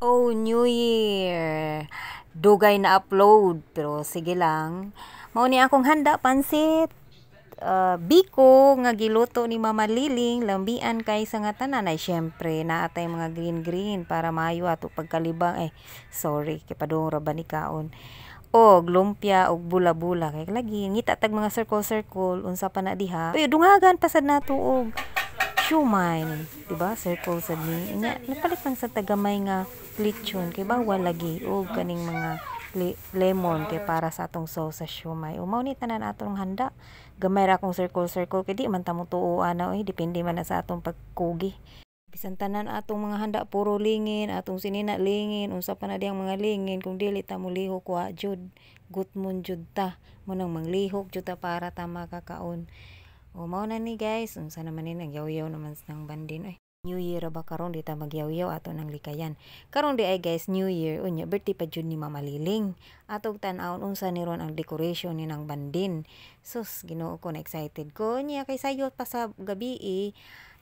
Oh, New Year. Dugay na upload, pero sige lang. Mao ni akong handa pansit. Biko nga giluto ni Mama Liling, lambian kay sa nga tanan ay syempre naatay mga green para maayo ato pagkalibang sorry kay padung ra ba ni kaon. Og lumpia og bula-bula kay lagi ngita tag mga circle unsa pa na diha. Uy dungagan pasad nato og siumay, diba? Circle sa ni. Napalit lang sa tagamay nga lechon kay bawal lagi og kaning mga lemon kay para sa atong sauce sa siumay. O mao ni tanan atong handa. Gamay ra akong circle kay di man ta mo tuoan na depende man na sa atong pagkugi. Bisan tanan atong mga handa puro lingin, atong sinina lingin, unsa pa na diyang mga lingin kung dili ta mo lihok wa jud, gutmon jud ta. Mo nang manglihok jud ta para ta makakaon. O mao na ni guys, unsa naman ni nagyaw-yaw naman sang bandin New Year ba karon di ta magyaw-yaw ato nang likayan. Karon di ay guys New Year unya birthday pa jud ni Mama Liling. Atog tan-awon unsa ni ron ang decoration ni nang bandin. Sus Ginoo ko na excited ko nya kay sayot pa sa gabi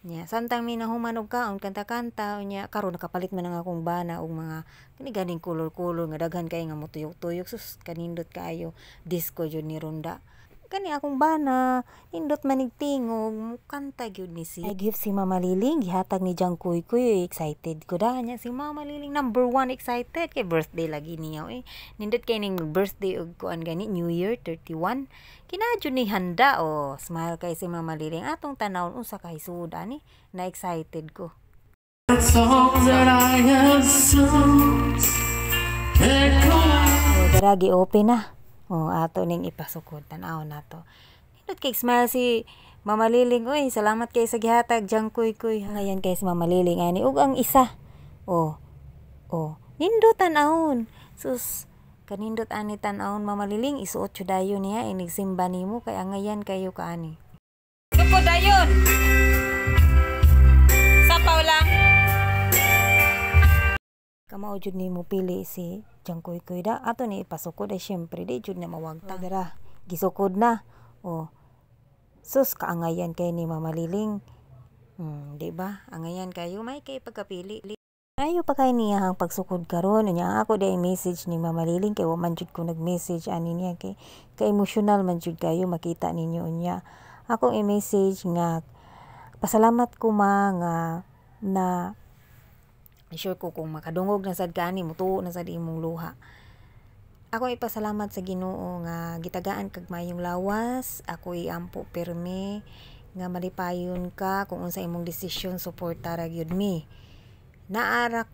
nya samtang mi nahuman og kaon kanta-kanta nya karon nakapalit man ang akong bana og mga kani ganing color nga daghan kay nga motuyok-tuyok sus kanindot kaayo disco jud ni Ronda. Kani akong bana, nindot manig tingog, kanta gyud ni si. I give si Mama Liling, gihatag ni Jang Kuy Kuy, excited ko da niya si Mama Liling number 1 excited kay birthday lagi niya Nindot kay ning birthday og kuan gani New Year 31. Kinadyo ni handa smile kay si Mama Liling atong tanawon unsa kay suod ani, na excited ko. Daragi open na. Ato ning ipasukod tanaw nato. Nindot kay smile si Mama Liling. Salamat kay sa gihatag Jang Kuy Kuy. Ngayon kay si Mama Liling ani ug ang isa. Nindot tanawon. Sus kanindot ani tanawon Mama Liling isuot jud dayon niya inig simba nimo kay angayan kayo kaani. Sukod dayon. Sapaw lang. Kamao jud nimo pili si Jang Kuy Kuy da ato ni ipasukod ay syempre di jud na mawagta dira gisukod na sus kaangayan kay ni Mama Liling di ba angayan kayo may kay pagkapili ayo pa kay niya ang pagsukod karon nya ako di message ni Mama Liling kay wa man jud ko nag-message ani niya kay emotional man jud kayo makita ninyo unya ako i-message nga pasalamat ko nga na sure ko kung makadungog na sad kani mutuo na sad imong luha. Ako ipasalamat sa Ginoo nga gitagaan kag mayong lawas, ako iampo pirmi nga malipayon ka kung unsa imong desisyon suporta ra gyud mi. Naara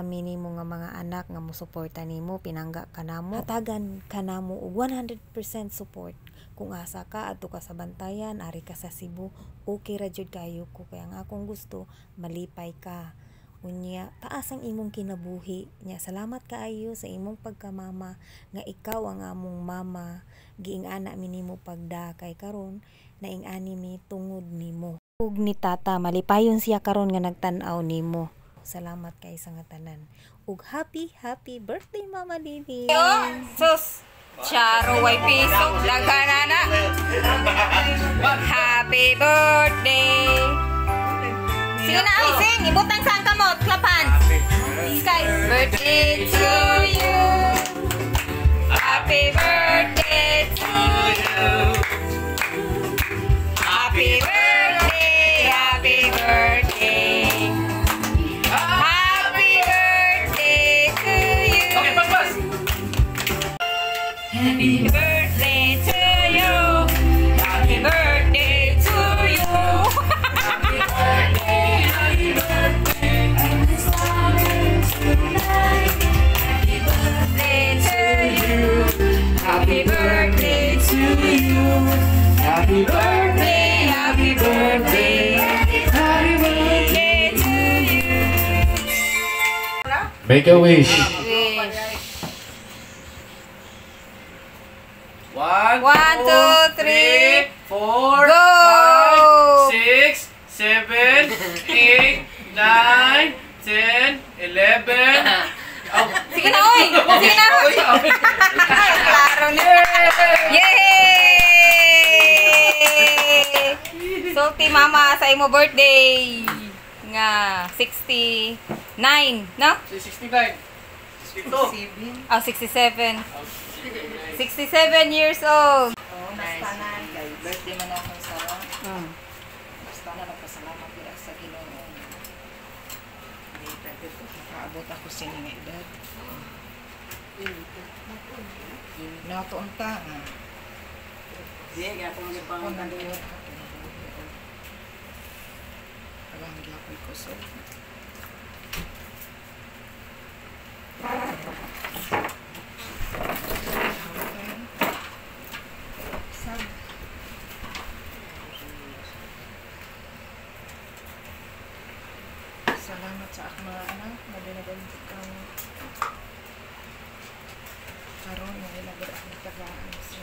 minimo nga mga anak nga mosuporta nimo pinangga kanamo, hatagan kanamo og 100% support. Kung asa ka adto ka sa Bantayan, ari ka sa Cebu, okay ra jud kayo ko kay ang akong gusto malipay ka. Unya, taas ang imong kinabuhi. Nya, salamat kaayo sa imong pagkamama nga ikaw ang among mama. Giingana mi nimo pagdakay karon naingani mi tungod nimo. Ug ni tata malipayon siya karon nga nagtan-aw nimo. Salamat kay sa nga tanan. Ug happy birthday Mama Liling. Sus. Charo way piso laganana. Happy birthday. Sige na, sing! Ibutang saan ka mo? Klapan! Sky! Birthday to you! Happy birthday to you! Happy birthday! Happy birthday! Happy birthday to you! Okay, pagpas! Happy birthday to you! Happy birthday to you! Happy birthday! Happy birthday to you. Happy birthday, happy birthday, happy birthday to you. Make a wish. One, two, three, 4, go! 5, 6, 7, 8, 9, 10, 11. Sige na, oy! Sige na! Klaro na! Yay! Sulti mama sa imo birthday nga 60 9, no? 69. 62. Oh, 67. 67 years old. Oh, basta na. Birthday man ako sa... Basta na, nagpasalamat kita sa Ginoo. Hindi, pwede po. Nakaabot ako sa inyong edad. Natuunta. Sige, kaya po mga pang... Kung naliwat ako. Alang gyapon ko so. Salamat sa akong mga anak na binabantik kang karoon na ilagay akong tagaan sa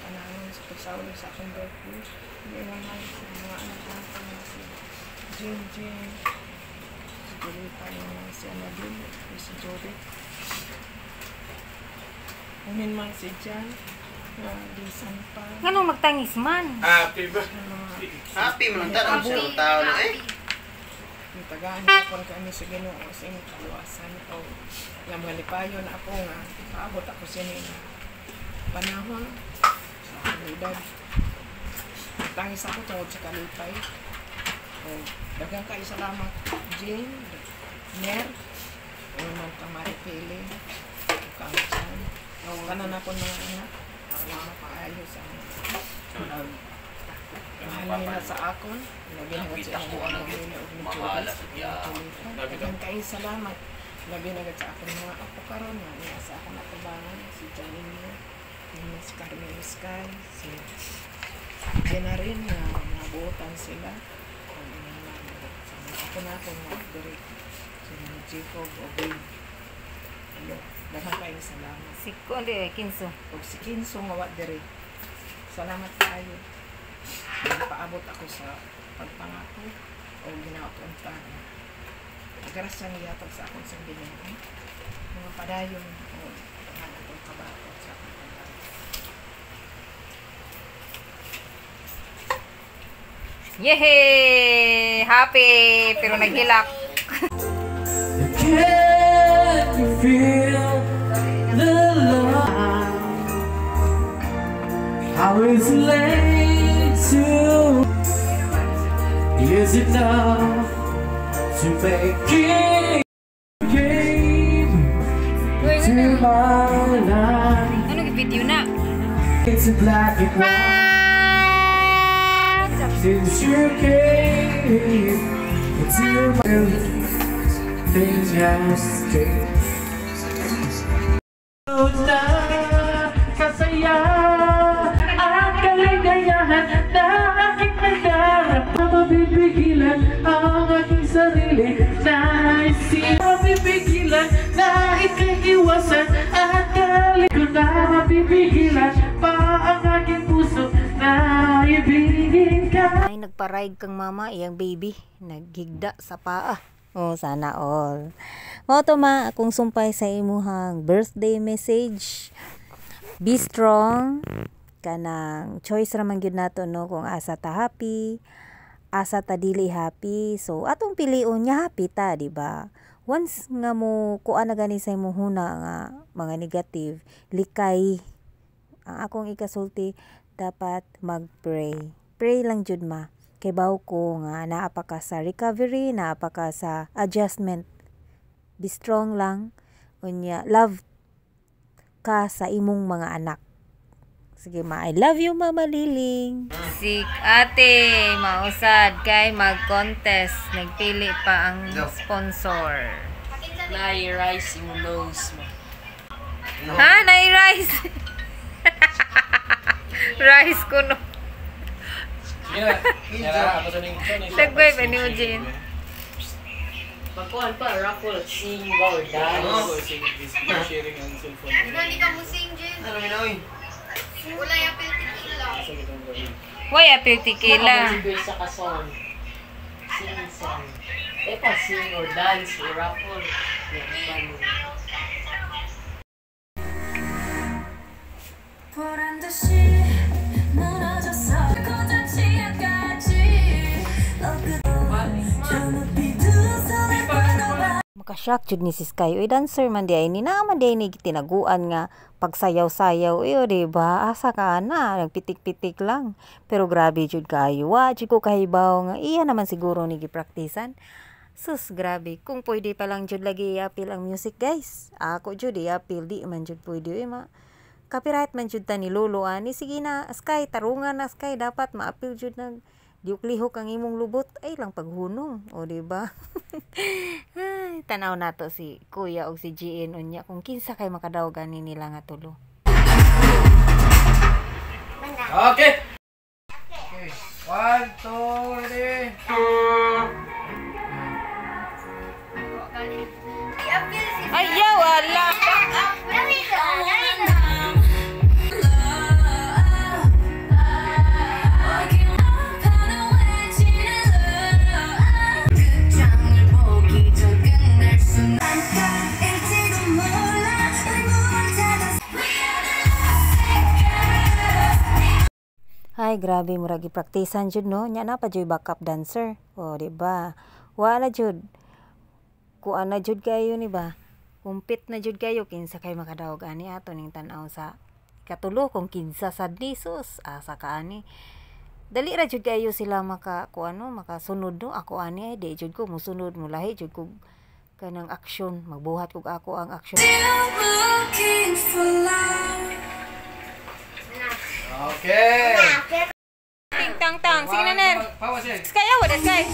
panahon sa pagsawalo sa akong birthday. Hindi naman sa mga anak natin si Jim, si Julita, si Annabelle, si Jobit. Umin man si Jan, Lisan pa. Ngano magtangis man? Happy birthday. Happy man ang sa tao na eh. Yung tagaan ko kami sa Ginoo sa inyong kaluwasan o yung mga lipayon na ako nga paabot ako sa inyo panahon sa akong edad. Tangis ako tawag sa kalipay. O dagang kayo salamat Jane, Ner, o naman kang Maripili, o kang Chan. Kanan ako mga anak, para mapaayo sa mahal nila sa akon. Labi na sa akong mga pamilya o nagtulis. Dagang kayo salamat. Labi na sa akong mga apo karon nga. Niya sa akong natabangan, si Janine, si Carmen Sky, si Jenarin na nabuotan sila. Ako na akong mga direct. Si Jacob o Babe. Dagang kayo salamat. Si Kundi, Kinso. O si Kinso nga direct. Salamat kayo. Paabot ako sa pagpangako o ginaot-unta. Nagarasyan niya sa akong sanggunian. Mga padayon o pangalan ko kabatot sa akong pagpangako. Yehey! Happy! Pero naghilak. Can you feel the love? How is it late to? Is it enough to make it came to my life? Ano yung video na? It's a black and white. Since you came into my life, things have changed. Na kasaya ang kaligayahan na aking nagarap. Mabibigilan ang aking sarili na isip. Mabibigilan na ikaiwasan at kaligod na mabibigilan pa ang aking puso na ibigin ka. Ay, nagparaig kang mama, iyang baby. Naghigda sa paa. Oh, sana all. Mao to ma, akong sumpay sa imuhang birthday message. Be strong. Kanang choice raman gyud nato no kung asa ta happy, asa ta dili happy. So atong piliun nya happy ta, di ba? Once nga mo kuan na gani sa imong huna nga mga negative, likay. Ang akong ikasulti dapat mag-pray. Pray lang jud ma. Kay baw ko nga naa pa ka sa recovery, naa pa ka sa adjustment. Be strong lang. Unya, love ka sa imong mga anak. Sige ma, I love you Mama Liling. Si ate, mausad kay mag-contest. Nagpili pa ang sponsor. Nai-rice yung nose mo. Ha? Nai-rice? Rice ko no. Nagway pa ni Eugene. Magkuhan pa, raffle, sing, or dance. Sharing ang cellphone. Hindi ka mo sing, Jen. Ano ginoy? Wala yung piltikila. Why apil tikila? Makapagsigay sa kason. Sing song. Pa, sing or dance or raffle. Yan, paano? 보란 듯이 무너졌어 고전 치약까지 저 높이 두 Maka-shock jud ni sis kayo. Dancer man di ay ni naman di ay ni tinaguan nga pagsayaw-sayaw. Iyo, diba? Asa ka na. Nagpitik-pitik lang. Pero grabe jud kayo. Wa, jud ko kahibaw nga. Iya naman siguro ni gipraktisan. Sus, grabe. Kung pwede pa lang jud lagi i-appeal ang music, guys. Ako jud i-appeal. Di man jud pwede. Copyright man jud ta ni Lolo. Ani, sige na, Sky. Tarungan na, Sky. Dapat ma-appeal jud na. Diuklihok ang imong lubot ay lang paghunong, o diba? Ay, tanaw nato si Kuya og si GN unya kung kinsa kay makadawg ani nila nga tulo. Okay. Okay. 1, 2, ready. I-appeal si Ayaw, wala. Ay, grabe mura gipraktisan jud no. Nya na pa jud backup dancer. O, di ba? Wala jud. Kuan na jud kayo ni ba? Kumpit na jud kayo kinsa kay makadawg ani ato ning tan-aw sa katulo kung kinsa sad lisos asa ka ani. Dali ra jud kayo sila makasunod no. Ako ani ay di jud ko musunod mo lahi jud ko kanang aksyon. Magbuhat kog ako ang aksyon. Okay. Ting tang tang. Sige na ner. Pawas yan. Sky awad Sky.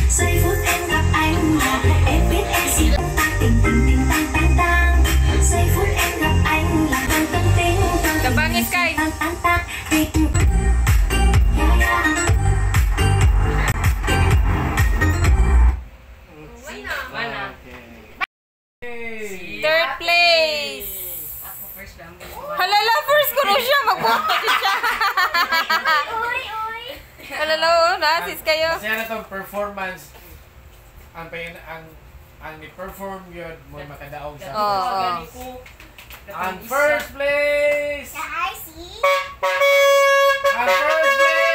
Giây phút em gặp anh là em biết em chỉ đang tình tình tình tang tang tang. Giây phút em gặp anh là tăng tăng tính tăng Tabangin Sky. tang tang tang. Third place. Halala, first ko na siya. Magbuhat ko siya. Halala, nasis kayo. Kasi ano itong performance, ang ni-perform yun, mo makadaog sa... Oo. Ang first place! I see. Ang first place!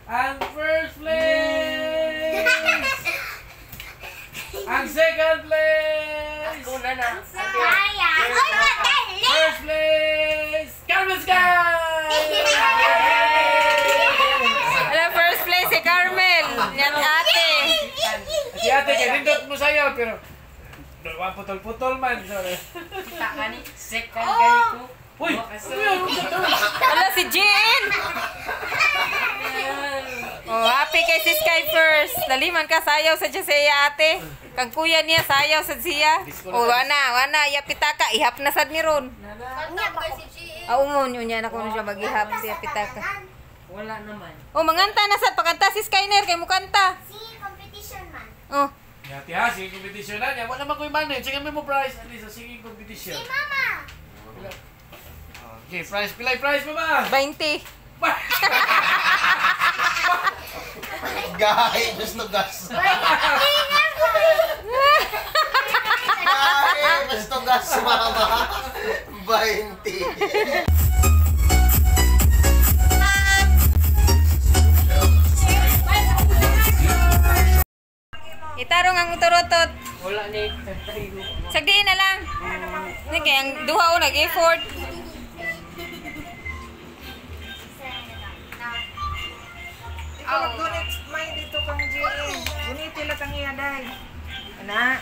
Ang first place! Ang second place! Ako na na. Sayang. Ay, madali. First place! Carmen Sky! Alam, first place si Carmel. Yan ate. Si ate, kaya nindot mo sa'yo, pero... Putol-putol man. Sorry. Uy! Ano yun? Ala, si Jean. Oh, happy kay si Sky first. Daliman ka sayaw sa siya ate. Kang kuya niya sayaw sa siya. Oh, wana, yapitaka. Ihap na sad ni Ron. Kanya ba si G? Umon yun yan ako na siya mag-ihap si yapitaka. Wala naman. Oh, manganta na sad. Pakanta si Skyner kay mukanta. Si competition man. Oh. Yati ha, singing competition na niya. Wala naman ko yung manin. Sige mo prize at least sa singing competition. Si Mama. Okay, prize. Pilay prize mo ba? 20. Gahi, gusto gas. Gahi, gusto gas, mama. 20. Itarong ang turutot. Wala ni. Sagdiin na lang. Sige, ang duha o nag-effort. Ikaw, gunit, may dito kang GN. Gunit tila kang iyaday. Anak.